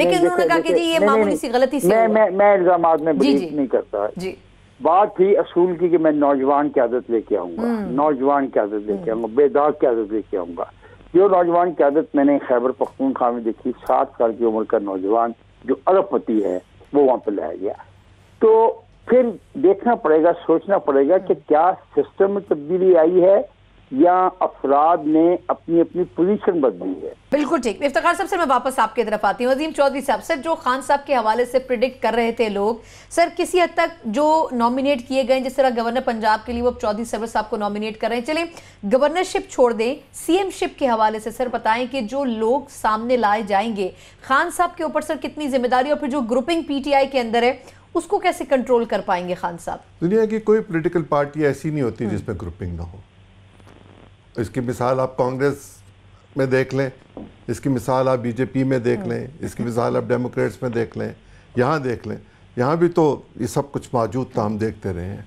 لیکن انہوں نے کہا کہ جی یہ معمولی سی غلطی سے میں الزامات میں بلیو نہیں کرتا. بات تھی اصول کی کہ میں نوجوان کی عادت لے کے آؤں گا, نوجوان کی عادت لے کے آؤں گا, بیدار کی عادت لے کے آؤں گا. جو نوجوان کی عادت میں نے خیبر پختونخوا میں دیکھی, 60 سال کی عمر کا نوجوان جو ارب پتی ہے وہ وہاں پہ لایا گیا. تو پھر دیکھنا پڑے گا, سوچنا پڑے گا کہ کیا سسٹم میں تبدیلی آئی ہے یا افراد نے اپنی اپنی پوزیشن بدلی ہے. بالکل ٹھیک. افتخار صاحب سر میں واپس آپ کی طرف آتی ہوں. عظیم چودھری صاحب, سر جو خان صاحب کے حوالے سے پریڈکٹ کر رہے تھے لوگ, سر کسی حد تک جو نامینیٹ کیے گئے, جس طرح گورنر پنجاب کے لیے وہ چودھری سرور صاحب کو نامینیٹ کر رہے ہیں, چلیں گورنرشپ چھوڑ دیں, سی ایم شپ کے حوالے سے سر بتائیں کہ جو لوگ سامنے لائے جائیں گے خان صاحب کے اوپر سر کتنی ذمہ داری, اور پھر جو گروپنگ پی ٹی آئی کے اندر ہے اس کو کیسے کنٹرول کر پائیں گے خان صاحب؟ دنیا کی کوئی پولیٹیکل پارٹی ایسی نہیں ہوتی جس میں گروپنگ نہ ہو. اس کی مثال آپ کانگریس میں دیکھ لیں, اس کی مثال آپ بی جے پی میں دیکھ لیں, اس کی مثال آپ ڈیموکریٹس میں دیکھ لیں, یہاں دیکھ لیں, یہاں بھی تو یہ سب کچھ موجود تھا, ہم دیکھتے رہے ہیں.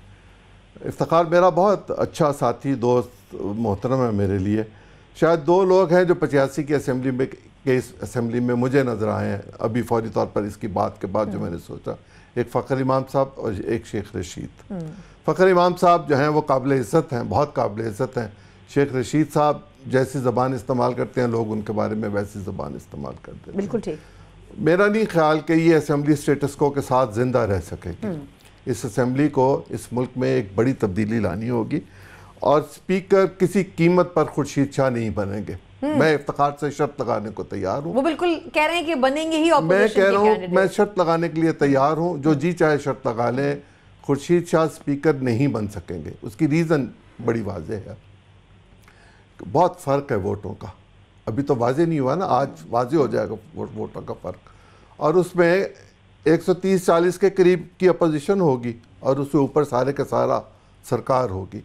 افتخار میرا بہت اچھا ساتھی دوست محترم ہے میرے لیے. شاید 2 لوگ ہیں جو 85 کی اسمبلی میں مجھے نظر آئے ہیں ابھی فوری طور پر اس کی بات کے بعد جو میں نے سوچا. ایک فخر امام صاحب اور ایک شیخ رشید. فخر امام صاحب جو ہیں وہ قابل عزت ہیں, بہت قابل عزت ہیں. شیخ رشید صاحب جیسی زبان استعمال کرتے ہیں لوگ ان کے بارے میں ویسی زبان استعمال کرتے ہیں. بالکل ٹھیک. میرا نہیں خیال کہ یہ اسمبلی سٹیٹس کو کے ساتھ زندہ رہ سکے گی. اس اسمبلی کو اس ملک میں ایک بڑی تبدیلی لانی ہوگی, اور اسپیکر کسی قیمت پر خورشید شاہ نہیں بنیں گے. میں افتخار سے شرط لگانے کو تیار ہوں. وہ بالکل کہہ رہے ہیں کہ بنیں گے ہی اپوزیشن کے میں کہہ رہا ہوں میں شرط لگانے کے لیے تیار ہوں, جو جی چاہے شرط لگا لیں. خورشید شاہ اسپیکر نہیں بن سکیں گے. اس کی ریزن بڑی واضح ہے, بہت فرق ہے ووٹوں کا. ابھی تو واضح نہیں ہوا نا, آج واضح ہو جائے گا ووٹوں کا فرق. اور اس میں 130-40 کے قریب کی اپوزیشن ہوگی, اور اس سے اوپر سارے کا سارا سرکار ہوگی.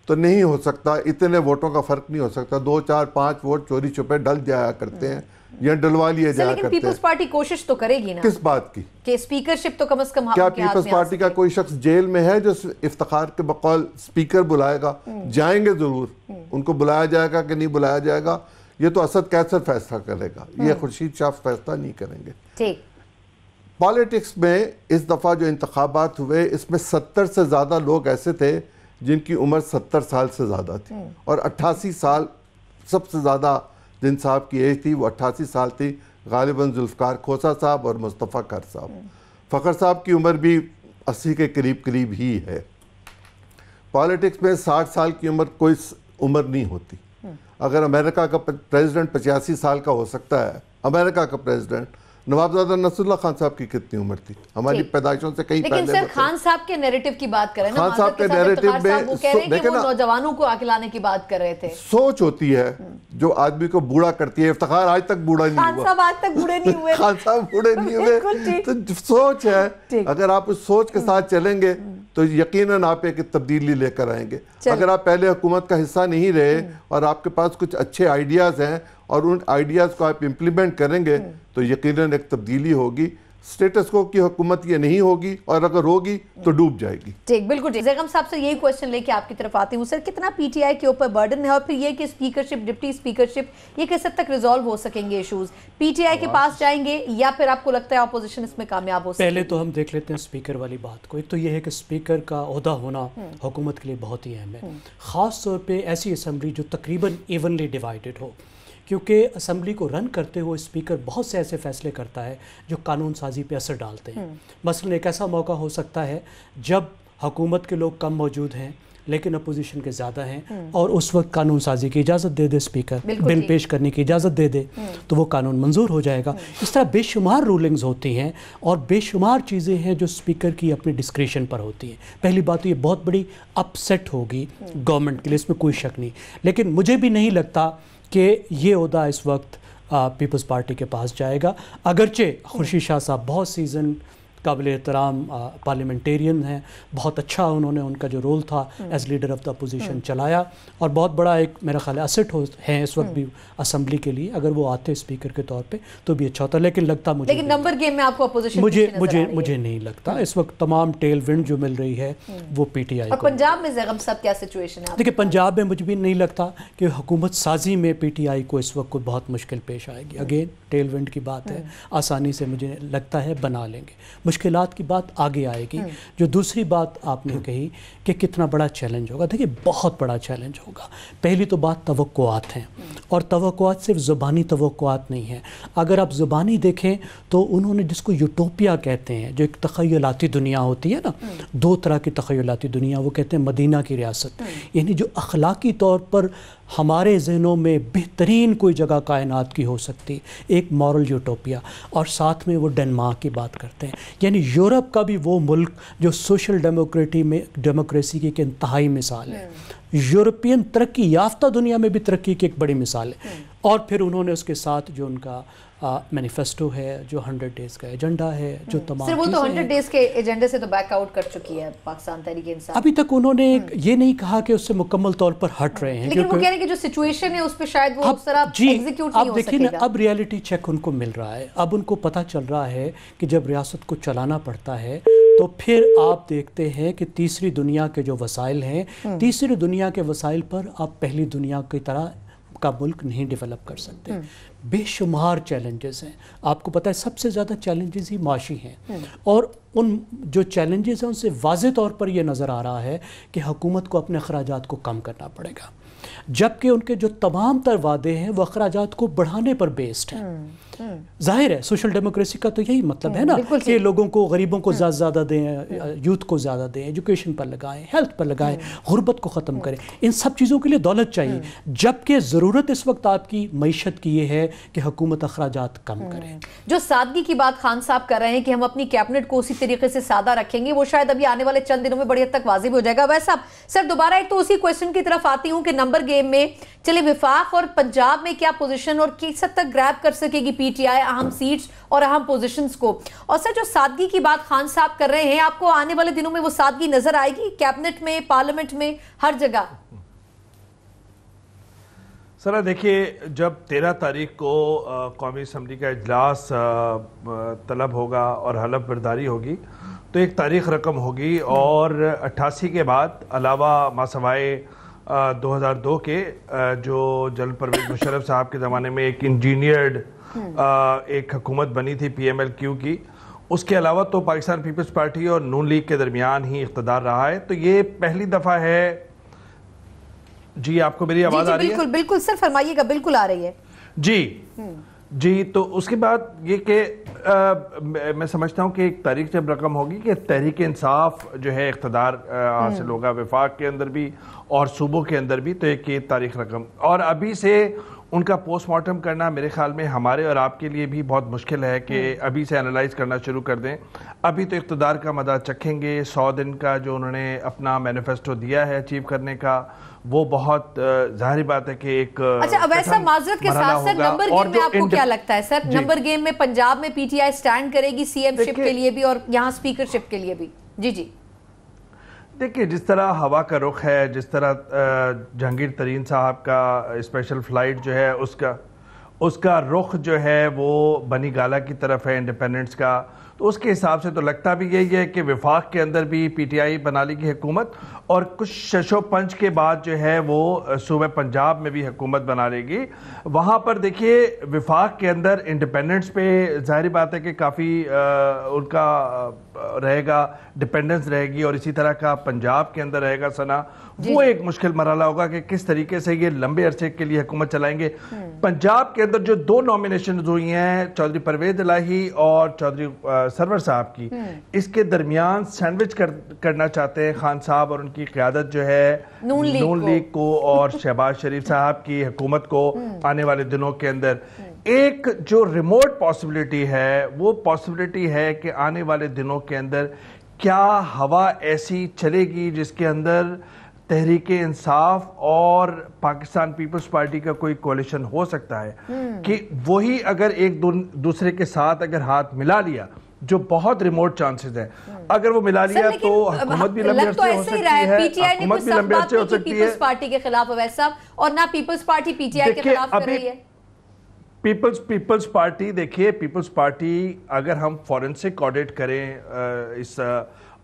تو نہیں ہو سکتا, اتنے ووٹوں کا فرق نہیں ہو سکتا. 2, 4, 5 ووٹ چوری چھپے ڈل جایا کرتے ہیں یا ڈلوا لیے جایا کرتے ہیں. لیکن پیپلز پارٹی کوشش تو کرے گی نا. کس بات کی؟ کہ اسپیکرشپ تو کم از کم کیا پیپلز پارٹی کا کوئی شخص جیل میں ہے جو افتخار کے بقول اسپیکر بلائے گا؟ جائیں گے ضرور. ان کو بلایا جائے گا کہ نہیں بلایا جائے گا یہ تو اسد کیسر فیصلہ کرے گا, یہ خورشید شاہ فیصلہ نہیں کریں گے. ٹھیک. پالیٹکس میں اس دفعہ جو انتخابات ہوئے اس میں 70 سے زیادہ لوگ ایسے تھے جن کی عمر 70 سال سے زیادہ تھی, اور 88 سال سب سے زیادہ جن صاحب کی ایج تھی وہ 88 سال تھی, غالباً ذوالفقار کھوسہ صاحب اور مصطفیٰ کر صاحب. فخر صاحب کی عمر بھی 80 کے قریب ہی ہے. پالیٹکس میں 60 سال کی عمر کوئی عمر نہیں ہوتی. اگر امریکہ کا پریزیڈنٹ 85 سال کا ہو سکتا ہے, امریکہ کا پریزیڈنٹ, نوابزادہ نصر اللہ خان صاحب کی کتنی عمر تھی؟ ہماری پیدائشوں سے کہیں پہلے. لیکن سر خان صاحب کے نیریٹو کی بات کر رہے ہیں, خان صاحب کے نیریٹو میں وہ کہہ رہے ہیں کہ وہ نوجوانوں کو آکلانے کی بات کر رہے تھے. سوچ ہوتی ہے جو آدمی کو بوڑھا کرتی ہے. افتخار آج تک بوڑھا نہیں ہوا. خان صاحب آج تک بوڑھے نہیں ہوئے. خان صاحب بوڑھے نہیں ہوئے. تو سوچ ہے, اگر آپ اس سوچ کے ساتھ چلیں گے تو یقیناً آپ ایک تبدیلی لے کر آئیں گے. اگر آپ پہلے حکومت کا حصہ نہیں رہے اور آپ کے پاس کچھ اچھے آئیڈیاز ہیں اور ان آئیڈیاز کو آپ امپلیمنٹ کریں گے تو یقیناً ایک تبدیلی ہوگی. سٹیٹس کو کی حکومت یہ نہیں ہوگی, اور اگر ہوگی تو ڈوب جائے گی. ٹھیک, بالکل ٹھیک. زیغم صاحب سے یہی کوشچن لے کے آپ کی طرف آتی ہوں. سر کتنا پی ٹی آئی کے اوپر برڈن ہے, اور پھر یہ کہ اسپیکرشپ, ڈپٹی اسپیکرشپ, یہ کس حد تک ریزالو ہو سکیں گے ایشوز؟ پی ٹی آئی کے پاس جائیں گے یا پھر آپ کو لگتا ہے اپوزیشن اس میں کامیاب ہو سکے؟ پہلے تو ہم دیکھ لیتے ہیں اسپیکر والی بات کو. ایک تو یہ ہے کہ اسپیکر کا عہدہ ہونا حکومت کے لیے بہت ہی اہم ہے, خاص طور پہ ایسی اسمبلی جو تقریباً ایونلی ڈیوائیڈڈ ہو, کیونکہ اسمبلی کو رن کرتے ہوئے اسپیکر بہت سے ایسے فیصلے کرتا ہے جو قانون سازی پہ اثر ڈالتے ہیں. مثلا ایک ایسا موقع ہو سکتا ہے جب حکومت کے لوگ کم موجود ہیں لیکن اپوزیشن کے زیادہ ہیں, اور اس وقت قانون سازی کی اجازت دے دے اسپیکر, بل پیش کرنے کی اجازت دے دے تو وہ قانون منظور ہو جائے گا. اس طرح بے شمار رولنگز ہوتی ہیں اور بے شمار چیزیں ہیں جو اسپیکر کی اپنی ڈسکریشن پر ہوتی ہیں. پہلی بات تو یہ بہت بڑی اپ سیٹ ہوگی گورنمنٹ کے لیے, اس میں کوئی شک نہیں. لیکن مجھے بھی نہیں لگتا کہ یہ عہدہ اس وقت پیپلز پارٹی کے پاس جائے گا, اگرچہ خورشید شاہ صاحب بہت سیزن قابل احترام پارلیمنٹیرین ہیں, بہت اچھا انہوں نے ان کا جو رول تھا as leader of the opposition چلایا, اور بہت بڑا ایک میرا خیال ہے اسٹ ہیں اس وقت بھی اسمبلی کے لیے. اگر وہ آتے اسپیکر کے طور پہ تو بھی اچھا ہوتا, لیکن لگتا مجھے, لیکن نمبر گیم میں آپ کو اپوزیشن مجھے نہیں لگتا اس وقت تمام ٹیل ونڈ جو مل رہی ہے وہ پی ٹی آئی. اور پنجاب میں زیغم صاحب کیا سچویشن ہے؟ دیکھیں پنجاب میں مجھے بھی نہیں لگتا کہ حکومت سازی میں پی ٹی آئی کو اس وقت کوئی بہت مشکل پیش آئے گی. اگین ٹیل ونڈ کی بات ہے, آسانی سے مجھے لگتا ہے بنا لیں گے. مشکلات کی بات آگے آئے گی. جو دوسری بات آپ نے کہی کہ کتنا بڑا چیلنج ہوگا, دیکھیے بہت بڑا چیلنج ہوگا. پہلی تو بات توقعات ہیں, اور توقعات صرف زبانی توقعات نہیں ہیں. اگر آپ زبانی دیکھیں تو انہوں نے جس کو یوٹوپیا کہتے ہیں, جو ایک تخیلاتی دنیا ہوتی ہے نا, دو طرح کی تخیلاتی دنیا, وہ کہتے ہیں مدینہ کی ریاست, یعنی جو اخلاقی طور پر ہمارے ذہنوں میں بہترین کوئی جگہ کائنات کی ہو سکتی, ایک مورل یوٹوپیا. اور ساتھ میں وہ ڈنمارک کی بات کرتے ہیں, یعنی یورپ کا بھی وہ ملک جو سوشل ڈیموکریسی کی ایک انتہائی مثال ہے. یورپین ترقی یافتہ دنیا میں بھی ترقی کی ایک بڑی مثال ہے. اور پھر انہوں نے اس کے ساتھ جو ان کا مینیفیسٹو ہے, جو 100 ڈیز کا ایجنڈا ہے, جو تمام صرف وہ تو 100 ڈیز کے ایجنڈے سے تو بیک آؤٹ کر چکی ہے پاکستان تحریک انصاف. ابھی تک انہوں نے یہ نہیں کہا کہ اس سے مکمل طور پر ہٹ رہے ہیں, لیکن وہ کہہ رہے ہیں کہ جو سچویشن ہے اس پہ شاید وہ اس طرح ایگزیکیوٹ نہیں ہو سکے گا. اب ریالٹی چیک ان کو مل رہا ہے. اب ان کو پتہ چل رہا ہے کہ جب ریاست کو چلانا پڑتا ہے تو پھر آپ دیکھتے ہیں کہ تیسری دنیا کے جو وسائل ہیں, تیسری دنیا کے وسائل پر آپ پہلی دنیا کی طرح کا ملک نہیں ڈیولپ کر سکتے. بے شمار چیلنجز ہیں. آپ کو پتہ ہے سب سے زیادہ چیلنجز ہی معاشی ہیں, اور ان جو چیلنجز ہیں ان سے واضح طور پر یہ نظر آ رہا ہے کہ حکومت کو اپنے اخراجات کو کم کرنا پڑے گا, جبکہ ان کے جو تمام تر وعدے ہیں وہ اخراجات کو بڑھانے پر بیسڈ ہیں. ظاہر ہے سوشل ڈیموکریسی کا تو یہی مطلب ہے نا کہ لوگوں کو, غریبوں کو زیادہ زیادہ دیں, یوتھ کو زیادہ دیں, ایجوکیشن پر لگائیں, ہیلتھ پر لگائیں, غربت کو ختم کریں. ان سب چیزوں کے لیے دولت چاہیے, جبکہ ضرورت اس وقت آپ کی معیشت کی یہ ہے کہ حکومت اخراجات کم کرے. جو سادگی کی بات خان صاحب کر رہے ہیں کہ ہم اپنی کیبنٹ کو اسی طریقے سے سادہ رکھیں گے, وہ شاید ابھی آنے والے چند دنوں میں بڑی حد تک واضح ہو جائے گا. ویسا سر دوبارہ ایک تو اسی کویسچن کی طرف آتی ہوں کہ نمبر گیم میں چلے وفاق اور پنجاب میں کیا پوزیشن اور کس حد تک گریب کر سکے گی پی ٹی آئی اہم سیٹس اور اہم پوزیشنز کو. اور سر جو سادگی کی بات خان صاحب کر رہے ہیں, آپ کو آنے والے دنوں میں وہ سادگی نظر آئے گی کیبنٹ میں, پارلیمنٹ میں, ہر جگہ؟ سر دیکھیے, جب 13 تاریخ کو قومی اسمبلی کا اجلاس طلب ہوگا اور حلف برداری ہوگی تو ایک تاریخ رقم ہوگی, اور 88 کے بعد علاوہ ماسوائے 2002 کے جو جنرل پرویز مشرف صاحب کے زمانے میں ایک انجینئرڈ ایک حکومت بنی تھی پی ایم ایل کیو کی, اس کے علاوہ تو پاکستان پیپلز پارٹی اور نون لیگ کے درمیان ہی اقتدار رہا ہے. تو یہ پہلی دفعہ ہے. جی آپ کو میری آواز آ رہی ہے؟ بالکل بالکل سر فرمائیے گا. بالکل آ رہی ہے جی. تو اس کے بعد یہ کہ میں سمجھتا ہوں کہ ایک تاریخ جب رقم ہوگی کہ تحریک انصاف جو ہے اقتدار حاصل ہوگا وفاق کے اندر بھی اور صوبوں کے اندر بھی, تو ایک یہ تاریخ رقم. اور ابھی سے ان کا پوسٹ مارٹم کرنا میرے خیال میں ہمارے اور آپ کے لیے بھی بہت مشکل ہے کہ ابھی سے انالائز کرنا شروع کر دیں. ابھی تو اقتدار کا مدہ چکھیں گے. 100 دن کا جو انہوں نے اپنا مینیفیسٹو دیا ہے اچیو کرنے کا, وہ بہت ظاہری بات ہے کہ ایک اچھا. اب ایسا معذرت کے ساتھ سر نمبر گیم میں آپ کو کیا لگتا ہے سر؟ نمبر گیم میں پنجاب میں پی ٹی آئی سٹینڈ کرے گی سی ایم شپ کے لیے بھی اور یہاں سپیکر شپ کے لیے بھی؟ جی دیکھیں, جس طرح ہوا کا رخ ہے, جس طرح جہانگیر ترین صاحب کا اسپیشل فلائٹ جو ہے اس کا رخ جو ہے وہ بنی گالا کی طرف ہے, انڈیپینڈنس کا, تو اس کے حساب سے تو لگتا بھی یہی ہے کہ وفاق کے اندر بھی پی ٹی آئی بنا لی گی حکومت, اور کچھ شش و پنج کے بعد جو ہے وہ صوبہ پنجاب میں بھی حکومت بنا لے گی. وہاں پر دیکھیے وفاق کے اندر انڈیپینڈنس پہ ظاہری بات ہے کہ کافی ان کا رہے گا, ڈیپینڈنس رہے گی, اور اسی طرح کا پنجاب کے اندر رہے گا سنا. وہ ایک مشکل مرحلہ ہوگا کہ کس طریقے سے یہ لمبے عرصے کے لیے حکومت چلائیں گے. پنجاب کے اندر جو 2 نومینیشنز ہوئی ہیں, چودھری پرویز الہی اور چودھری سرور صاحب کی, اس کے درمیان سینڈوچ کرنا چاہتے ہیں خان صاحب اور ان کی قیادت جو ہے نون لیگ کو اور شہباز شریف صاحب کی حکومت کو آنے والے دنوں کے اندر. ایک جو ریموٹ پاسبلٹی ہے وہ پاسبلٹی ہے کہ آنے والے دنوں کے اندر کیا ہوا ایسی چلے گی جس کے اندر تحریک انصاف اور پاکستان پیپلز پارٹی کا کوئی کولیشن ہو سکتا ہے, کہ وہی اگر ایک دوسرے کے ساتھ اگر ہاتھ ملا لیا جو بہت ریموٹ چانسز ہیں. اگر وہ ملا لیا تو حکومت بھی لمبے عرصے ہو سکتی ہے, حکومت بھی لمبے عرصے ہو سکتی ہے. پیپلز پارٹی کے خلاف اویس صاحب, اور نہ Peoples Party P T I کے خلاف کر رہی ہے. پیپلز پارٹی دیکھیے, پیپلز پارٹی اگر ہم فورنسک آڈٹ کریں اس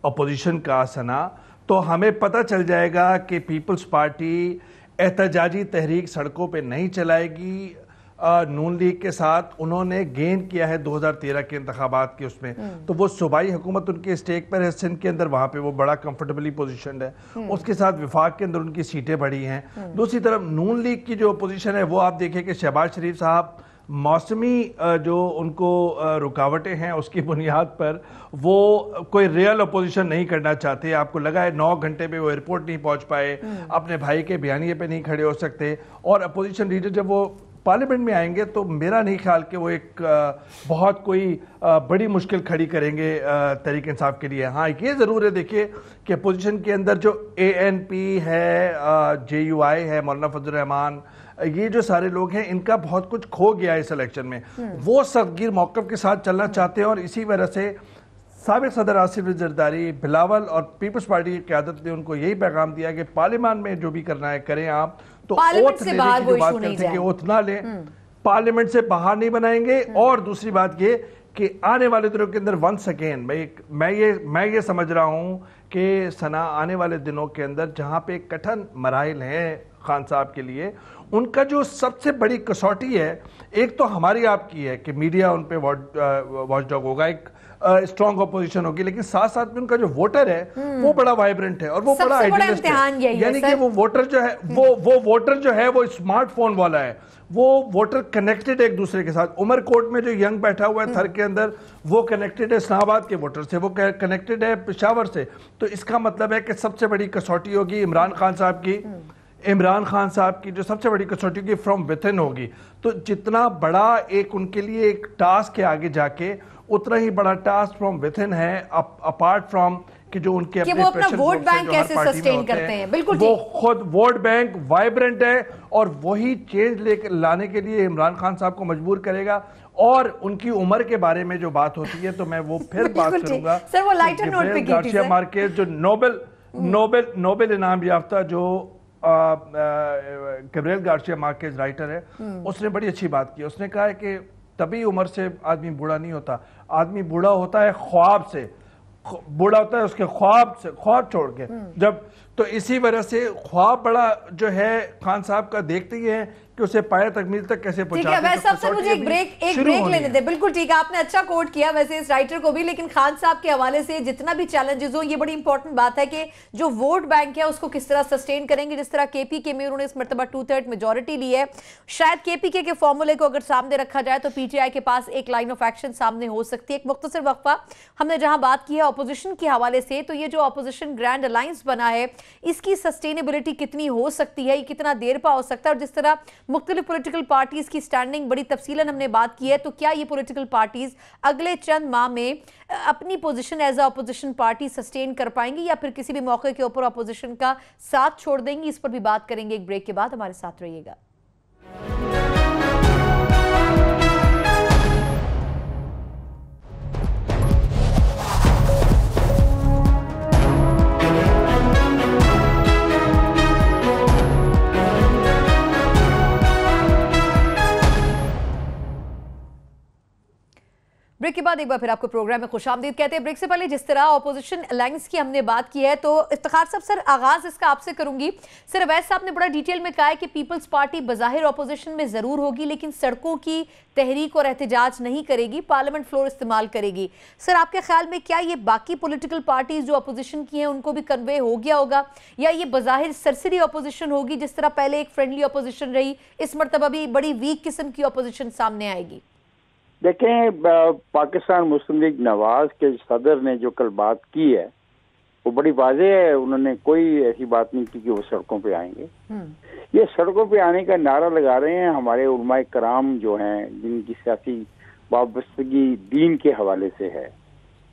اپوزیشن کا سنا, تو ہمیں پتہ چل جائے گا کہ پیپلز پارٹی احتجاجی تحریک سڑکوں پہ نہیں چلائے گی. نون لیگ کے ساتھ انہوں نے گین کیا ہے 2013 کے انتخابات کے اس میں, تو وہ صوبائی حکومت ان کے اسٹیک پر ہے سندھ کے اندر, وہاں پہ وہ بڑا کمفرٹیبلی پوزیشنڈ ہے. اس کے ساتھ وفاق کے اندر ان کی سیٹیں بڑھی ہیں. دوسری طرف نون لیگ کی جو اپوزیشن ہے وہ آپ دیکھیں کہ شہباز شریف صاحب موسمی جو ان کو رکاوٹیں ہیں اس کی بنیاد پر وہ کوئی ریئل اپوزیشن نہیں کرنا چاہتے. آپ کو لگا ہے 9 گھنٹے پہ وہ ایئرپورٹ نہیں پہنچ پائے, اپنے بھائی کے بیانیے پہ نہیں کھڑے ہو سکتے, اور اپوزیشن لیڈر جب وہ پارلیمنٹ میں آئیں گے تو میرا نہیں خیال کہ وہ ایک بہت کوئی بڑی مشکل کھڑی کریں گے تحریک انصاف کے لیے. ہاں یہ ضرور ہے دیکھیے کہ اپوزیشن کے اندر جو ANP ہے, JUI ہے, مولانا فضل الرحمان, یہ جو سارے لوگ ہیں ان کا بہت کچھ کھو گیا ہے اس الیکشن میں. وہ سختگیر موقف کے ساتھ چلنا چاہتے ہیں, اور اسی وجہ سے سابق صدر آصف علی زرداری, بلاول اور پیپلز پارٹی کی قیادت نے ان کو یہی پیغام دیا کہ پارلیمان میں جو بھی کرنا ہے کریں آپ, تو اوتھ لینے کی جو بات کرتے ہیں کہ اوتھ نہ لیں, پارلیمنٹ سے باہر نہیں بنائیں گے. اور دوسری بات یہ کہ آنے والے دنوں کے اندر ونس اگین میں یہ سمجھ رہا ہوں کہ سنا آنے والے دنوں کے اندر جہاں پہ کٹھن مراحل ہیں خان صاحب کے لیے, ان کا جو سب سے بڑی کسوٹی ہے, ایک تو ہماری آپ کی ہے کہ میڈیا ان پہ واچ ڈاگ ہوگا, ایک اسٹرانگ اپوزیشن ہوگی, لیکن ساتھ ساتھ میں ان کا جو ووٹر ہے وہ بڑا وائبرنٹ ہے اور وہ بڑا آئیڈیلسٹ ہے. یعنی کہ وہ ووٹر جو ہے وہ ووٹر جو ہے وہ اسمارٹ فون والا ہے, وہ ووٹر کنیکٹڈ ایک دوسرے کے ساتھ. عمر کوٹ میں جو ینگ بیٹھا ہوا ہے تھر کے اندر, وہ کنیکٹڈ ہے اسلام آباد کے ووٹر سے, وہ کنیکٹڈ ہے پشاور سے. تو اس کا مطلب ہے کہ سب سے بڑی کسوٹی ہوگی عمران خان صاحب کی جو سب سے بڑی کسوٹی کی فرام وتھن ہوگی. تو جتنا بڑا ایک ان کے لیے ایک ٹاسک ہے آگے جا کے, اتنا ہی بڑا ٹاسک فرام وتھن ہے, اپارٹ فرام کہ جو ان کے اپنے پریشر ووٹ بینک کیسے سسٹین کرتے ہیں. بالکل وہ خود ووٹ بینک وائبرنٹ ہے, اور وہی چینج لانے کے لیے عمران خان صاحب کو مجبور کرے گا. اور ان کی عمر کے بارے میں جو بات ہوتی ہے تو میں وہ پھر بات کروں گا. گبریل گارسیا مارکیز جو نوبل انعام یافتہ جو گبریل گارسیا مارکیز رائٹر ہے, اس نے بڑی اچھی بات کی. اس نے کہا ہے کہ تبھی عمر سے آدمی بوڑھا نہیں ہوتا, آدمی بوڑھا ہوتا ہے خواب سے, بوڑھا ہوتا ہے اس کے خواب سے, خواب چھوڑ کے جب. تو اسی وجہ سے خواب بڑا جو ہے خان صاحب کا دیکھتے ہی ہیں کہ اسے پایہ تکمیل تک کیسے پہنچاتے ہیں. ٹھیک ہے, ویسے سب سے مجھے ایک بریک لینے دے. بالکل ٹھیک ہے, آپ نے اچھا کوٹ کیا ویسے اس رائٹر کو بھی, لیکن خان صاحب کے حوالے سے جتنا بھی چیلنجز ہوں, یہ بڑی امپورٹنٹ بات ہے کہ جو ووٹ بینک ہے اس کو کس طرح سسٹین کریں گے. جس طرح KPK میں انہوں نے اس مرتبہ 2/3 میجورٹی لی ہے, شاید KPK کے فارمولے کو اگر سامنے رکھا جائے تو PTI کے پاس ایک لائن آف ایکشن سامنے ہو سکتی ہے. ایک مختصر وقفہ, ہم نے جہاں بات کی ہے اپوزیشن کے حوالے سے, تو یہ جو اپوزیشن گرینڈ الائنس بنا ہے اس کی سسٹینیبلٹی کتنی ہو سکتی ہے, یہ کتنا دیر پا ہو سکتا ہے, اور جس طرح مختلف پولیٹیکل پارٹیز کی سٹینڈنگ بڑی تفصیلاً ہم نے بات کی ہے, تو کیا یہ پولیٹیکل پارٹیز اگلے چند ماہ میں اپنی position as a opposition party sustain کر پائیں گی, یا پھر کسی بھی موقع کے اوپر اپوزیشن کا ساتھ چھوڑ دیں گی. اس پر بھی بات کریں گے ایک بریک کے بعد. ہمارے ساتھ رہیے گا. بریک کے بعد ایک بار پھر آپ کو پروگرام میں خوش آمدید کہتے ہیں. بریک سے پہلے جس طرح اپوزیشن الائنس کی ہم نے بات کی ہے, تو افتخار صاحب سر آغاز اس کا آپ سے کروں گی. سر اویس صاحب نے بڑا ڈیٹیل میں کہا ہے کہ پیپلز پارٹی بظاہر اپوزیشن میں ضرور ہوگی, لیکن سڑکوں کی تحریک اور احتجاج نہیں کرے گی, پارلیمنٹ فلور استعمال کرے گی. سر آپ کے خیال میں کیا یہ باقی پولیٹیکل پارٹیز جو اپوزیشن کی ہیں ان کو بھی کنوے ہو گیا ہوگا, یا یہ بظاہر سرسری اپوزیشن ہوگی جس طرح پہلے ایک فرینڈلی اپوزیشن رہی, اس مرتبہ بھی بڑی ویک قسم کی اپوزیشن سامنے آئے گی؟ دیکھیں, پاکستان مسلم لیگ نواز کے صدر نے جو کل بات کی ہے وہ بڑی واضح ہے. انہوں نے کوئی ایسی بات نہیں کی کہ وہ سڑکوں پہ آئیں گے. یہ سڑکوں پہ آنے کا نعرہ لگا رہے ہیں ہمارے علماء کرام جو ہیں, جن کی سیاسی وابستگی دین کے حوالے سے ہے.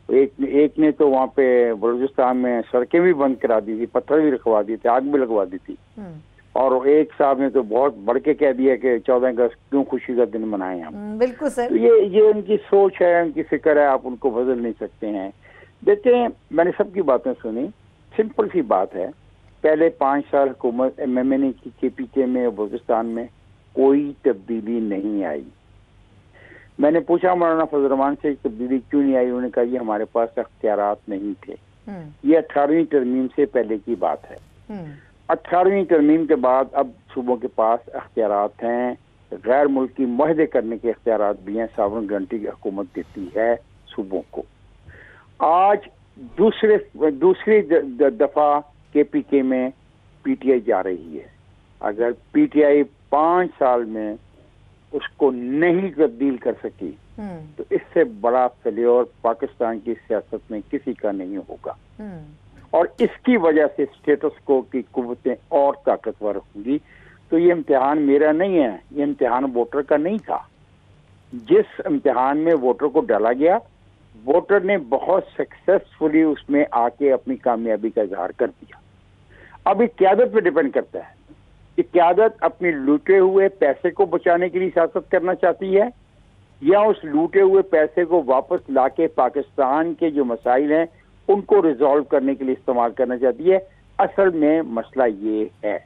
ایک نے تو وہاں پہ بلوچستان میں سڑکیں بھی بند کرا دی تھی, پتھر بھی رکھوا دیے تھے, آگ بھی لگوا دی تھی, اور ایک صاحب نے تو بہت بڑھ کے کہہ دیا کہ 14 اگست کیوں خوشی کا دن منائیں ہم. بالکل سر. تو یہ ان کی سوچ ہے, ان کی فکر ہے, آپ ان کو بدل نہیں سکتے ہیں. دیکھیں, میں نے سب کی باتیں سنی, سمپل سی بات ہے, پہلے 5 سال حکومت ایم این اے کی KPK میں اور بلوچستان میں کوئی تبدیلی نہیں آئی. میں نے پوچھا مولانا فضل الرحمان سے تبدیلی کیوں نہیں آئی, انہوں نے کہا یہ ہمارے پاس اختیارات نہیں تھے. یہ 18ویں ترمیم سے پہلے کی بات ہے. 18ویں ترمیم کے بعد اب صوبوں کے پاس اختیارات ہیں, غیر ملکی معاہدے کرنے کے اختیارات بھی ہیں, ساورن گارنٹی کی حکومت دیتی ہے صوبوں کو. آج دوسری دفعہ KPK میں PTI جا رہی ہے. اگر PTI 5 سال میں اس کو نہیں تبدیل کر سکی تو اس سے بڑا فیلیور پاکستان کی سیاست میں کسی کا نہیں ہوگا, اور اس کی وجہ سے اسٹیٹس کو کی قوتیں اور طاقتور ہوں گی. تو یہ امتحان میرا نہیں ہے, یہ امتحان ووٹر کا نہیں تھا. جس امتحان میں ووٹر کو ڈالا گیا, ووٹر نے بہت سکسیسفلی اس میں آ کے اپنی کامیابی کا اظہار کر دیا. اب یہ قیادت پہ ڈیپینڈ کرتا ہے کہ قیادت اپنے لوٹے ہوئے پیسے کو بچانے کے لیے سیاست کرنا چاہتی ہے یا اس لوٹے ہوئے پیسے کو واپس لا کے پاکستان کے جو مسائل ہیں ان کو ریزالو کرنے کے لیے استعمال کرنا چاہتی ہے. اصل میں مسئلہ یہ ہے.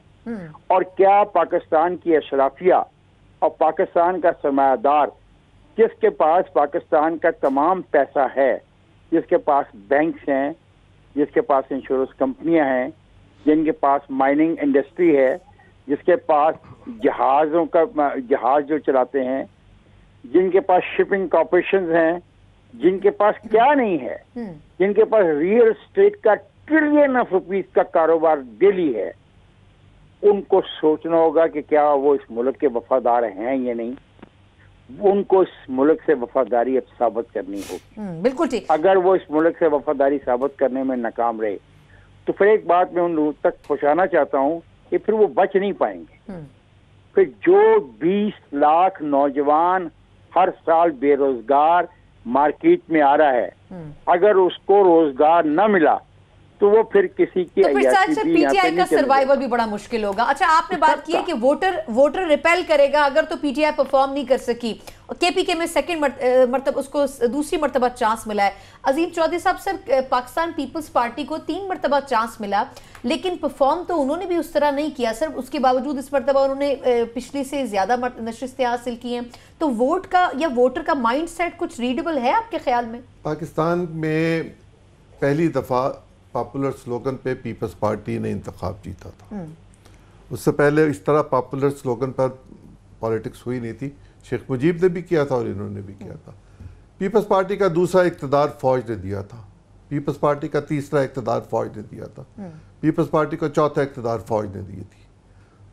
اور کیا پاکستان کی اشرافیہ اور پاکستان کا سرمایہ دار, جس کے پاس پاکستان کا تمام پیسہ ہے, جس کے پاس بینکس ہیں, جس کے پاس انشورنس کمپنیاں ہیں, جن کے پاس مائننگ انڈسٹری ہے, جس کے پاس جہاز جو چلاتے ہیں, جن کے پاس شپنگ کارپوریشنز ہیں, جن کے پاس کیا نہیں ہے, جن کے پاس ریئل اسٹیٹ کا ٹریلین آف روپیز کا کاروبار ڈیلی ہے, ان کو سوچنا ہوگا کہ کیا وہ اس ملک کے وفادار ہیں یا نہیں. ان کو اس ملک سے وفاداری اب ثابت کرنی ہوگی. بالکل ٹھیک. اگر وہ اس ملک سے وفاداری ثابت کرنے میں ناکام رہے تو پھر ایک بات میں ان لوگوں تک پہنچانا چاہتا ہوں کہ پھر وہ بچ نہیں پائیں گے. پھر جو 20 لاکھ نوجوان ہر سال بے روزگار مارکیٹ میں آ رہا ہے, اگر اس کو روزگار نہ ملا تو وہ پھر کسی کی PTI کا سروائیول بھی بڑا مشکل ہوگا. اچھا, آپ نے بات کی ہے کہ ووٹر ریپیل کرے گا اگر تو PTI پرفارم نہیں کر سکی. KPK میں سیکنڈ مرتبہ اس کو دوسری مرتبہ چانس ملا ہے. عظیم چودھری صاحب, سر پاکستان پیپلز پارٹی کو 3 مرتبہ چانس ملا لیکن پرفارم تو انہوں نے بھی اس طرح نہیں کیا سر. اس کے باوجود اس مرتبہ انہوں نے پچھلی سے زیادہ نشستیں حاصل کی ہیں. تو ووٹ کا یا ووٹر کا مائنڈ سیٹ کچھ ریڈیبل ہے آپ کے خیال میں؟ پاکستان میں پہلی دفعہ پاپولر سلوگن پہ پیپلز پارٹی نے انتخاب جیتا تھا. اس سے پہلے اس طرح پاپولر سلوگن پر پالیٹکس ہوئی نہیں تھی. شیخ مجیب نے بھی کیا تھا اور انہوں نے بھی کیا تھا. پیپلز پارٹی کا دوسرا اقتدار فوج نے دیا تھا, پیپلز پارٹی کا تیسرا اقتدار فوج نے دیا تھا, پیپلز پارٹی کا چوتھا اقتدار فوج نے دی تھی.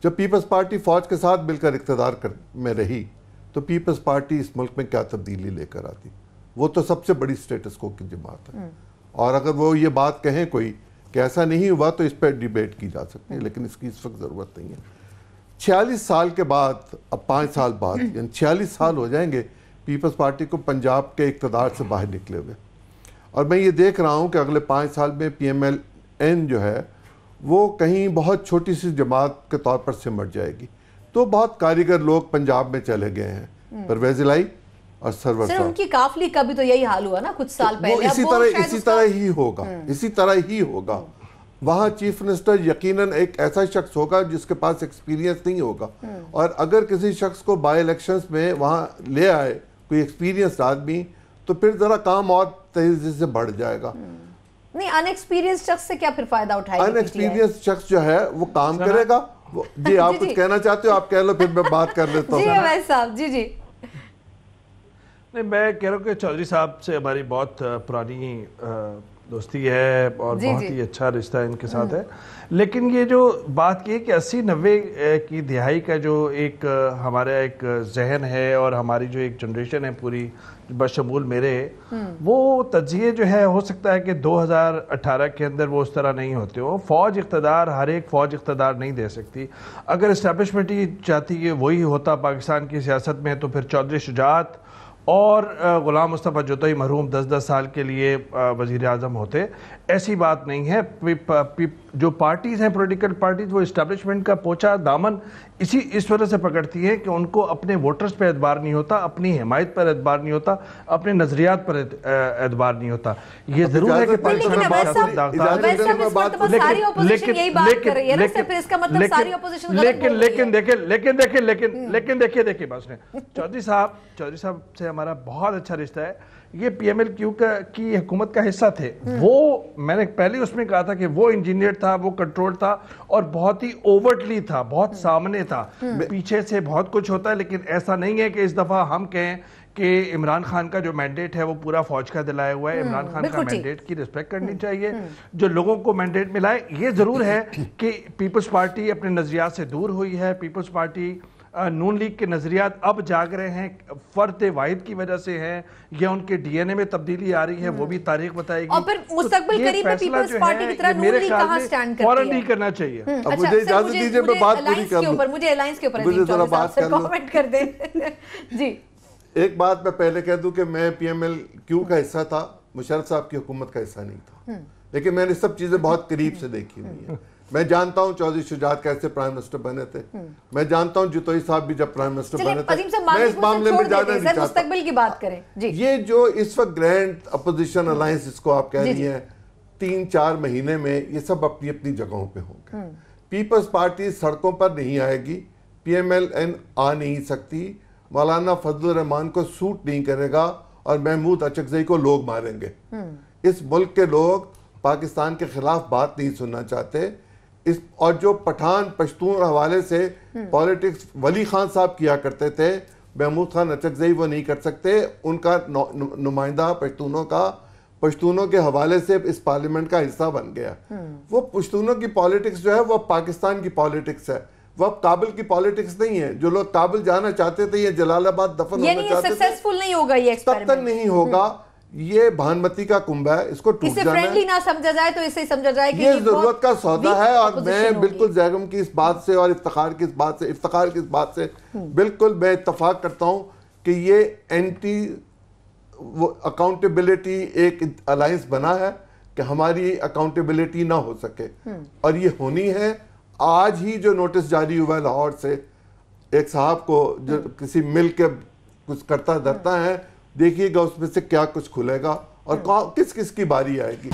جب پیپلز پارٹی فوج کے ساتھ مل کر اقتدار میں رہی تو پیپلز پارٹی اس ملک میں کیا تبدیلی لے کر آتی. وہ تو سب سے بڑی سٹیٹس کو کی جماعت ہے, اور اگر وہ یہ بات کہیں کوئی کہ ایسا نہیں ہوا تو اس پہ ڈیبیٹ کی جا سکتی ہے, لیکن اس کی اس وقت ضرورت نہیں ہے. 46 سال کے بعد, اب 5 سال بعد یعنی 46 سال ہو جائیں گے پیپلز پارٹی کو پنجاب کے اقتدار سے باہر نکلے ہوئے, اور میں یہ دیکھ رہا ہوں کہ اگلے 5 سال میں PMLN جو ہے وہ کہیں بہت چھوٹی سی جماعت کے طور پر سمٹ جائے گی. تو بہت کاریگر لوگ پنجاب میں چلے گئے ہیں, پرویز الہی اور سرور صاحب. ان کی قافلی کا بھی تو یہی حال ہوا نا کچھ سال پہلے. اسی طرح ہی ہوگا. وہاں چیف منسٹر یقیناً ایک ایسا شخص ہوگا جس کے پاس ایکسپیرینس نہیں ہوگا, اور اگر کسی شخص کو بائی الیکشنز میں وہاں لے آئے کوئی ایکسپیرینس آدمی تو پھر ذرا کام اور تیزی سے بڑھ جائے گا. نہیں, ان ایکسپیرینس شخص سے کیا پھر فائدہ اٹھائے گا؟ ان ایکسپیرینس شخص جو ہے وہ کام کرے گا. جی آپ کچھ کہنا چاہتے ہو, آپ کہہ لو, پھر میں بات کر لیتا ہوں. جی اویس صاحب. جی جی نہیں, میں کہہ رہا ہوں کہ چودھری صاحب سے ہماری بہت پرانی دوستی ہے اور بہت ہی اچھا رشتہ ان کے ساتھ ہے, لیکن یہ جو بات کی ہے کہ 80-90 کی دہائی کا جو ایک ہمارا ایک ذہن ہے اور ہماری جو ایک جنریشن ہے پوری بشمول میرے, وہ تجزیے جو ہے ہو سکتا ہے کہ 2018 کے اندر وہ اس طرح نہیں ہوتے ہو. فوج اقتدار, ہر ایک فوج اقتدار نہیں دے سکتی. اگر اسٹیبلشمنٹ ہی چاہتی کہ وہی ہوتا پاکستان کی سیاست میں تو پھر چودھری شجاعت اور غلام مصطفیٰ جوتوئی مرحوم 10-10 سال کے لیے وزیر اعظم ہوتے. ایسی بات نہیں ہے. جو پارٹیز ہیں پولیٹیکل پارٹیز وہ اسٹیبلشمنٹ کا پوچھا دامن اس وجہ سے پکڑتی ہے کہ ان کو اپنے ووٹرز پر اعتبار نہیں ہوتا، اپنی حمایت پر اعتبار نہیں ہوتا، اپنے نظریات پر اعتبار نہیں ہوتا. یہ ضرور ہے کہ لیکن دیکھیں بس چودھری صاحب سے ہمارا بہت اچھا رشتہ ہے. یہ پی ایم ایل کیو کی حکومت کا حصہ تھے. وہ میں نے پہلے اس میں کہا تھا کہ وہ انجینئر تھا، وہ کنٹرول تھا اور بہت ہی اوورٹلی تھا، بہت سامنے تھا. پیچھے سے بہت کچھ ہوتا ہے لیکن ایسا نہیں ہے کہ اس دفعہ ہم کہیں کہ عمران خان کا جو مینڈیٹ ہے وہ پورا فوج کا دلایا ہوا ہے. عمران خان کا مینڈیٹ کی رسپیکٹ کرنی چاہیے. جو لوگوں کو مینڈیٹ ملا ہے یہ ضرور ہے کہ پیپلز پارٹی اپنے نظریات سے دور ہوئی ہے. پیپلز پارٹی نون لیگ کے نظریات اب جاگ رہے ہیں، فرد واحد کی وجہ سے ہیں یا ان کے ڈی این اے میں تبدیلی آ رہی ہے، وہ بھی تاریخ بتائے گی. اور پھر مستقبل قریب میں پیپلز پارٹی کی طرح نون لیگ کہاں سٹینڈ کرتی ہے؟ فوراً نہیں کرنا چاہیے. اب مجھے اجازت دیجیے میں بات پوری کر لوں. مجھے الائنس کے اوپر کامنٹ کر دیں. جی ایک بات میں پہلے کہہ دوں کہ میں پی ایم ایل کیو کا حصہ تھا، مشرف صاحب کی حکومت کا حصہ نہیں تھا، لیکن میں نے سب چیزیں بہت قریب سے دیکھی ہوئی ہیں. میں جانتا ہوں چودھری شجاعت کیسے پرائم منسٹر بنے تھے، میں جانتا ہوں جتوئی صاحب بھی جب پرائم منسٹر بنے تھے. میں اس معاملے میں جانا نہیں چاہتا. مستقبل کی بات کریں. یہ جو اس وقت گرینڈ اپوزیشن الائنس جس کو آپ کہہ رہی ہیں 3-4 مہینے میں یہ سب اپنی اپنی جگہوں پہ ہوں گے. پیپلز پارٹی سڑکوں پر نہیں آئے گی، پی ایم ایل این آ نہیں سکتی، مولانا فضل الرحمان کو سوٹ نہیں کرے گا اور محمود اچکزئی کو لوگ ماریں گے. اس ملک کے لوگ پاکستان کے خلاف بات نہیں سننا چاہتے. اور جو پٹھان پشتون حوالے سے پالیٹکس ولی خان صاحب کیا کرتے تھے، محمود خان اچکزئی وہ نہیں کر سکتے. ان کا نمائندہ پشتونوں کے حوالے سے اس پارلیمنٹ کا حصہ بن گیا. وہ پشتونوں کی پالیٹکس جو ہے وہ پاکستان کی پالیٹکس ہے، وہ اب کابل کی پالیٹکس نہیں ہے. جو لوگ کابل جانا چاہتے تھے یا جلال آباد دفن ہونا چاہتے تھے، سکسیسفل نہیں ہوگا یہ تب تک نہیں ہوگا. یہ بھانمتی کا کنبہ ہے، اس کو ٹوٹ جانا ہے. اسے فرینڈلی نہ سمجھا جائے تو اسے سمجھا جائے کہ یہ ضرورت کا سودا ہے. اور میں بالکل زیغم کی اس بات سے اور افتخار کی اس بات سے بالکل میں اتفاق کرتا ہوں کہ یہ اینٹی اکاؤنٹیبلٹی ایک الائنس بنا ہے کہ ہماری اکاؤنٹیبلٹی نہ ہو سکے، اور یہ ہونی ہے. آج ہی جو نوٹس جاری ہوا ہے لاہور سے ایک صاحب کو جو کسی مل کے کچھ کرتا دھرتا ہے، دیکھیے گا اس میں سے کیا کچھ کھلے گا اور کس کس کی باری آئے گی.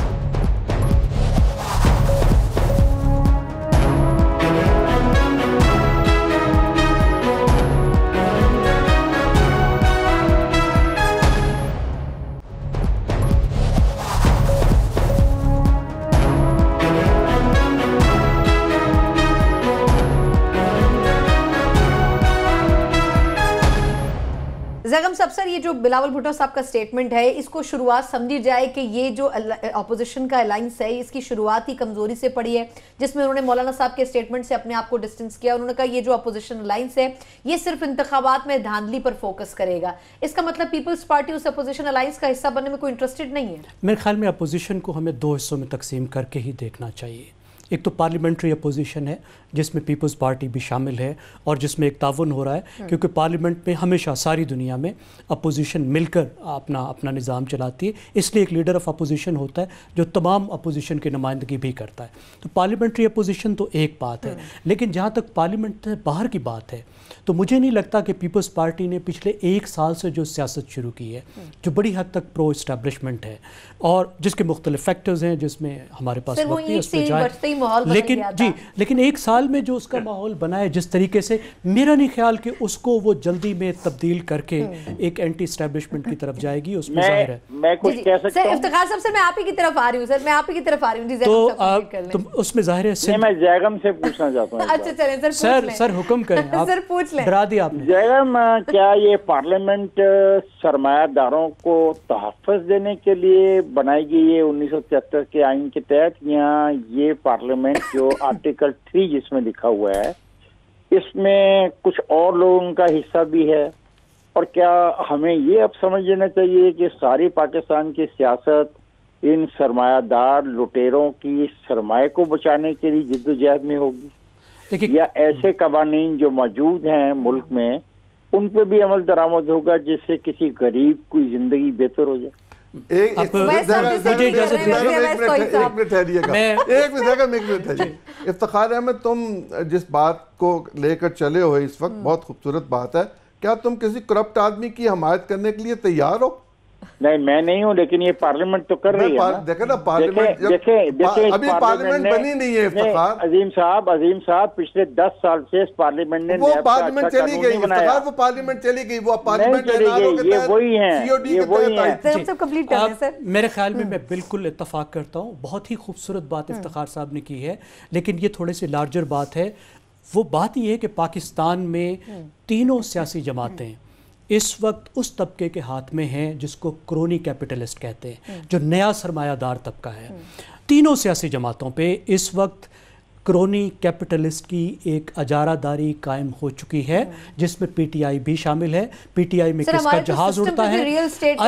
زیغم صاحب سر، یہ جو بلاول بھٹو صاحب کا سٹیٹمنٹ ہے اس کو شروعات سمجھی جائے کہ یہ جو اپوزیشن کا الائنس ہے اس کی شروعات ہی کمزوری سے پڑی ہے، جس میں انہوں نے مولانا صاحب کے سٹیٹمنٹ سے اپنے آپ کو ڈسٹنس کیا. انہوں نے کہا یہ جو اپوزیشن الائنس ہے یہ صرف انتخابات میں دھاندلی پر فوکس کرے گا. اس کا مطلب پیپلز پارٹی اس اپوزیشن الائنس کا حصہ بننے میں کوئی انٹرسٹڈ نہیں ہے؟ میرے خیال میں اپوزیشن کو ہمیں 2 حصوں میں تقسیم کر کے ہی دیکھنا چاہیے. ایک تو پارلیمنٹری اپوزیشن ہے جس میں پیپلز پارٹی بھی شامل ہے اور جس میں ایک تعاون ہو رہا ہے، کیونکہ پارلیمنٹ میں ہمیشہ ساری دنیا میں اپوزیشن مل کر اپنا نظام چلاتی ہے، اس لیے ایک لیڈر آف اپوزیشن ہوتا ہے جو تمام اپوزیشن کی نمائندگی بھی کرتا ہے. تو پارلیمنٹری اپوزیشن تو ایک بات ہے، لیکن جہاں تک پارلیمنٹ سے باہر کی بات ہے تو مجھے نہیں لگتا کہ پیپلز پارٹی نے پچھلے 1 سال سے جو سیاست شروع کی ہے جو بڑی حد تک پرو اسٹیبلشمنٹ ہے اور جس کے مختلف فیکٹرز ہیں جس میں ہمارے پاس وقت ہے اس پہ جائے، لیکن 1 سال میں جو اس کا ماحول بنا ہے جس طریقے سے، میرا نہیں خیال کہ اس کو وہ جلدی میں تبدیل کر کے ایک اینٹی اسٹیبلشمنٹ کی طرف جائے گی. اس میں ظاہر ہے میں کچھ کہہ سکتا ہوں. افتخار صاحب سر میں آپ ہی کی طرف آ رہی ہوں تو اس میں ظاہر ہے میں زیغم سے پوچھنا چاہتا ہوں. اچھا چلیں سر حکم کریں. سر پوچھ لیں. ڈرا دیا آپ نے. زیغم، کیا یہ پارلیمنٹ سرمایہ داروں کو تحفظ دینے کے لیے بنائی گئی ہے 1973 کے آئین کے تحت، یا یہ پارلیمنٹ جو آرٹیکل 3 جس میں لکھا ہوا ہے اس میں کچھ اور لوگوں کا حصہ بھی ہے؟ اور کیا ہمیں یہ اب سمجھ لینا چاہیے کہ ساری پاکستان کی سیاست ان سرمایہ دار لٹیروں کی سرمایہ کو بچانے کے لیے جد و جہد میں ہوگی، یا ایسے قوانین جو موجود ہیں ملک میں ان پہ بھی عمل درآمد ہوگا جس سے کسی غریب کی زندگی بہتر ہو جائے؟ افتخار احمد، تم جس بات کو لے کر چلے ہو اس وقت بہت خوبصورت بات ہے. کیا تم کسی کرپٹ آدمی کی حمایت کرنے کے لیے تیار ہو؟ نہیں میں نہیں ہوں، لیکن یہ پارلیمنٹ تو کر رہی ہے. دیکھیں نا پارلیمنٹ ابھی پارلیمنٹ بنی نہیں ہے. افتخار عظیم صاحب پچھلے 10 سال سے اس پارلیمنٹ نے وہ پارلیمنٹ چلی گئی. افتخار وہ پارلیمنٹ چلی گئی، وہ پارلیمنٹ میرے خیال میں بالکل اتفاق کرتا ہوں. بہت ہی خوبصورت بات افتخار صاحب نے کی ہے، لیکن یہ تھوڑے سے لارجر بات ہے. وہ بات یہ ہے کہ پاکستان میں تینوں سیاسی جماعتیں اس وقت اس طبقے کے ہاتھ میں ہیں جس کو کرونی کیپٹلسٹ کہتے ہیں، جو نیا سرمایہ دار طبقہ ہے. تینوں سیاسی جماعتوں پہ اس وقت کرونی کیپٹلسٹ کی ایک اجارہ داری قائم ہو چکی ہے، جس میں پی ٹی آئی بھی شامل ہے. پی ٹی آئی میں کس کا جہاز اڑتا ہے.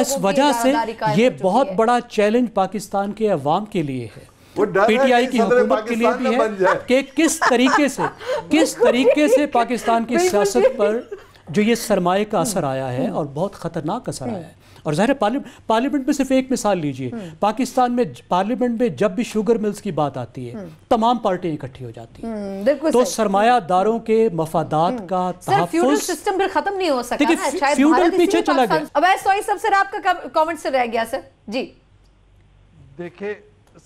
اس وجہ سے یہ بہت بڑا چیلنج پاکستان کے عوام کے لیے ہے، پی ٹی آئی کی حکومت کے لیے بھی ہے، کہ کس طریقے سے پاکستان کی سیاست پر جو یہ سرمایہ کا اثر آیا ہے اور بہت خطرناک اثر آیا ہے. اور ظاہر پارلیمنٹ میں صرف ایک مثال لیجئے، پاکستان میں پارلیمنٹ میں جب بھی شوگر ملز کی بات آتی ہے تمام پارٹیاں اکٹھی ہو جاتی ہیں. تو سرمایہ داروں کے مفادات کا تحفظ، فیوڈل سسٹم پھر ختم نہیں ہو سکتا نا. شاید فیوڈل پیچھے چلا گیا. اویس سوئی صاحب سر آپ کا کامنٹ سے رہ گیا سر. جی دیکھیں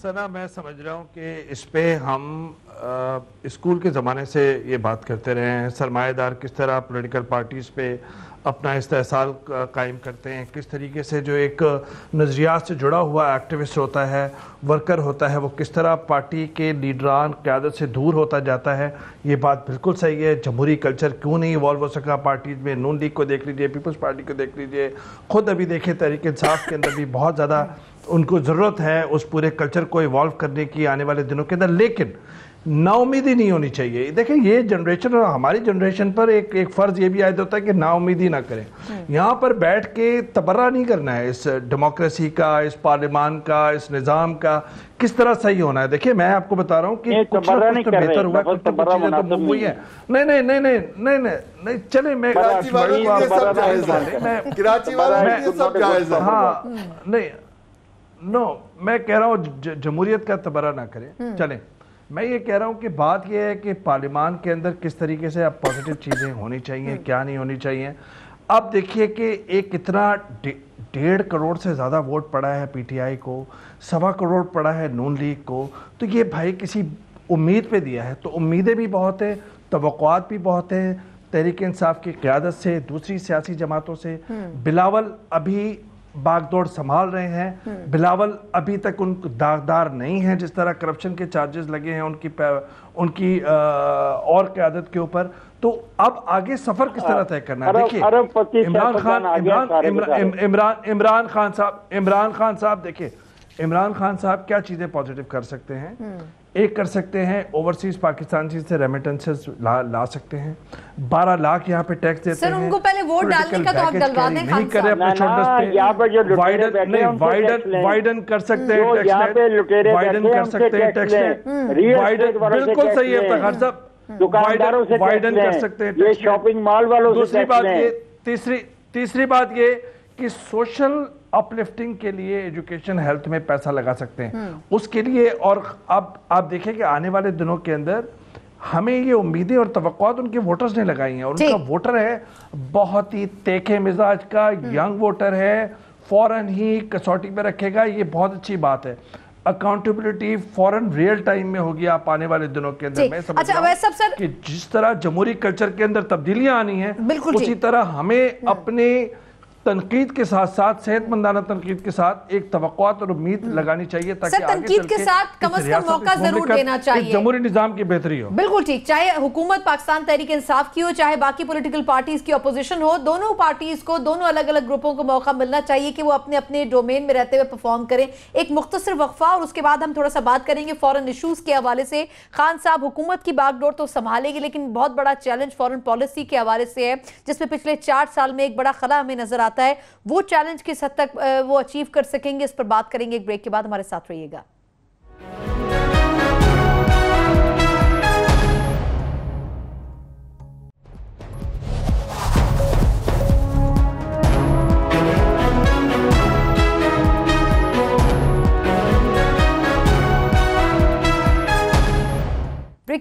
سنا، میں سمجھ رہا ہوں کہ اس پہ ہم اسکول کے زمانے سے یہ بات کرتے رہے ہیں. سرمایہ دار کس طرح پولیٹیکل پارٹیز پہ اپنا استحصال قائم کرتے ہیں، کس طریقے سے جو ایک نظریات سے جڑا ہوا ایکٹیوسٹ ہوتا ہے، ورکر ہوتا ہے، وہ کس طرح پارٹی کے لیڈران قیادت سے دور ہوتا جاتا ہے. یہ بات بالکل صحیح ہے. جمہوری کلچر کیوں نہیں ایوالو ہو سکا پارٹیز میں؟ نون لیگ کو دیکھ لیجئے، پیپلز پارٹی کو دیکھ لیجئے، خود ابھی دیکھیں تحریک انصاف کے اندر بھی بہت زیادہ ان کو ضرورت ہے اس پورے کلچر کو ایوالو کرنے کی آنے والے دنوں کے اندر. لیکن نا امیدی نہیں ہونی چاہیے. دیکھیں یہ جنریشن اور ہماری جنریشن پر ایک فرض یہ بھی عائد ہوتا ہے کہ نا امیدی نہ کریں. یہاں پر بیٹھ کے تبرہ نہیں کرنا ہے اس ڈیموکریسی کا، اس پارلیمان کا، اس نظام کا کس طرح صحیح ہونا ہے. دیکھیں میں آپ کو بتا رہا ہوں کہ کچھ نہ کچھ تو بہتر ہوا، کچھ نہ کچھ چیزیں تو موو ہوئی ہیں. نہیں چلیں میں کراچی والوں کے سب جائز ہے. ہاں نہیں نو میں کہہ رہا ہوں جمہوریت کا تبرہ نہ کریں. چلیں میں یہ کہہ رہا ہوں کہ بات یہ ہے کہ پارلیمان کے اندر کس طریقے سے اب پازیٹیو چیزیں ہونی چاہیے، کیا نہیں ہونی چاہیے. اب دیکھیے کہ ایک اتنا 1.5 کروڑ سے زیادہ ووٹ پڑا ہے پی ٹی آئی کو، 1.25 کروڑ پڑا ہے نون لیگ کو. تو یہ بھائی کسی امید پہ دیا ہے، تو امیدیں بھی بہت ہیں، توقعات بھی بہت ہیں تحریک انصاف کی قیادت سے، دوسری سیاسی جماعتوں سے. بلاول ابھی باغ دوڑ سنبھال رہے ہیں. بلاول ابھی تک ان داغدار نہیں ہیں، جس طرح کرپشن کے چارجز لگے ہیں ان کی اور قیادت کے اوپر. تو اب آگے سفر کس طرح طے کرنا ہے؟ دیکھیے عمران خان صاحب دیکھیں عمران خان صاحب کیا چیزیں پازیٹیو کر سکتے ہیں. ایک کر سکتے ہیں اوورسیز پاکستانی سے ریمیٹنسز لا سکتے ہیں. 12 لاکھ یہاں پہ ٹیکس دیتے ہیں. سر ان کو پہلے ووٹ ڈالنے کا تو آپ ڈلوا دیں خان صاحب. وائڈن کر سکتے ہیں وائڈن کر سکتے ہیں ٹیکس. بالکل صحیح ہے افتخار صاحب، وائڈن کر سکتے ہیں شاپنگ مال والوں. دوسری بات یہ، تیسری بات یہ کہ سوشل اپ لفٹنگ کے لیے ایجوکیشن ہیلتھ میں پیسہ لگا سکتے ہیں اس کے لیے. اور اب آپ دیکھیں کہ آنے والے دنوں کے اندر ہمیں یہ امیدیں اور توقعات ان کے ووٹرز نے لگائی ہیں. اور ان کا ووٹر ہے بہت ہی تیکھے مزاج کا، ینگ ووٹر ہے، فوراً ہی کسوٹی پہ رکھے گا. یہ بہت اچھی بات ہے. اکاؤنٹیبلٹی فوراً ریئل ٹائم میں ہوگی آپ آنے والے دنوں کے اندر. میں سمجھ رہا ہوں کہ جس طرح جمہوری کلچر کے اندر تبدیلیاں آنی ہیں، اسی طرح ہمیں اپنے تنقید کے ساتھ ساتھ صحت مندانہ تنقید کے ساتھ ایک توقعات اور امید لگانی چاہیے تاکہ آگے تنقید کے ساتھ کم از کم موقع ضرور دینا چاہیے، جمہوری نظام کی بہتری ہو. بالکل ٹھیک. چاہے حکومت پاکستان تحریک انصاف کی ہو، چاہے باقی پولیٹیکل پارٹیز کی اپوزیشن ہو، دونوں پارٹیز کو، دونوں الگ الگ گروپوں کو موقع ملنا چاہیے کہ وہ اپنے اپنے ڈومین میں رہتے ہوئے پرفارم کریں. ایک مختصر وقفہ اور اس کے بعد ہم تھوڑا سا بات کریں گے فورن ایشوز کے حوالے سے. خان صاحب حکومت کی باغ ڈور تو سنبھالیں گے، لیکن بہت بڑا چیلنج فورن پالیسی کے حوالے سے ہے جس میں پچھلے 4 سال میں ایک بڑا خلا ہمیں نظر آتا ہے. وہ چیلنج کس حد تک وہ اچیو کر سکیں گے، اس پر بات کریں گے ایک بریک کے بعد. ہمارے ساتھ رہیے گا.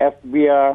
FBI